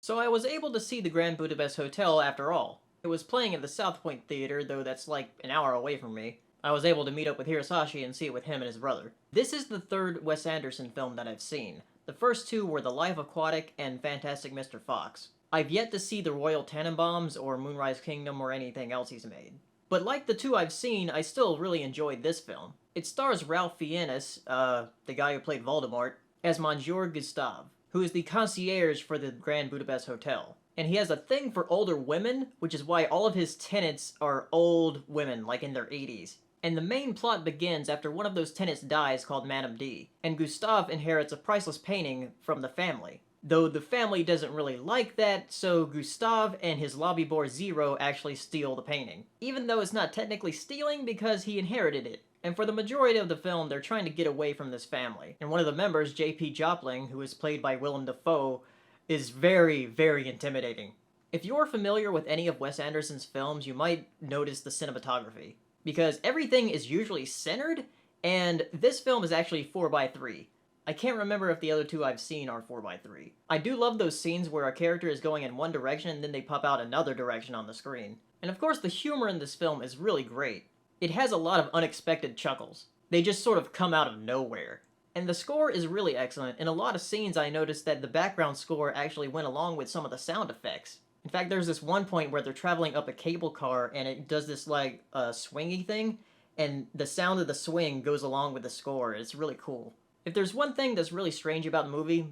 So I was able to see the Grand Budapest Hotel after all. It was playing at the South Point Theater, though that's like an hour away from me. I was able to meet up with Hirosashi and see it with him and his brother. This is the third Wes Anderson film that I've seen. The first two were The Life Aquatic and Fantastic Mr. Fox. I've yet to see The Royal Tenenbaums or Moonrise Kingdom or anything else he's made. But like the two I've seen, I still really enjoyed this film. It stars Ralph Fiennes, the guy who played Voldemort, as Monsieur Gustave, who is the concierge for the Grand Budapest Hotel. And he has a thing for older women, which is why all of his tenants are old women, like in their 80s. And the main plot begins after one of those tenants dies called Madame D, and Gustave inherits a priceless painting from the family. Though the family doesn't really like that, so Gustave and his lobby boy Zero actually steal the painting. Even though it's not technically stealing because he inherited it. And for the majority of the film, they're trying to get away from this family. And one of the members, J.P. Jopling, who is played by Willem Dafoe, is very, very intimidating. If you're familiar with any of Wes Anderson's films, you might notice the cinematography. Because everything is usually centered, and this film is actually 4:3. I can't remember if the other two I've seen are 4:3. I do love those scenes where a character is going in one direction and then they pop out another direction on the screen. And of course the humor in this film is really great. It has a lot of unexpected chuckles. They just sort of come out of nowhere. And the score is really excellent. In a lot of scenes I noticed that the background score actually went along with some of the sound effects. In fact, there's this one point where they're traveling up a cable car and it does this like swingy thing, and the sound of the swing goes along with the score. It's really cool. If there's one thing that's really strange about the movie,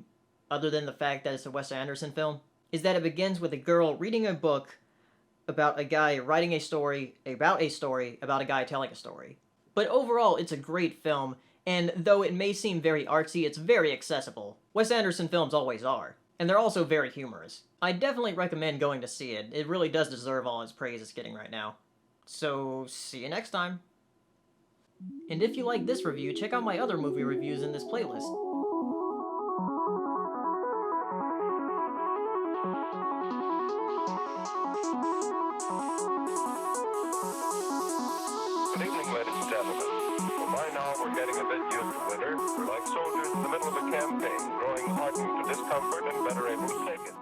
other than the fact that it's a Wes Anderson film, is that it begins with a girl reading a book about a guy writing a story about a guy telling a story. But overall, it's a great film, and though it may seem very artsy, it's very accessible. Wes Anderson films always are. And they're also very humorous. I definitely recommend going to see it. It really does deserve all its praise it's getting right now. So, see you next time. And if you like this review, check out my other movie reviews in this playlist. Good evening, ladies and gentlemen. Well, by now we're getting a bit used to winter. We're like soldiers in the middle of a campaign, growing hardened to discomfort and better able to take it.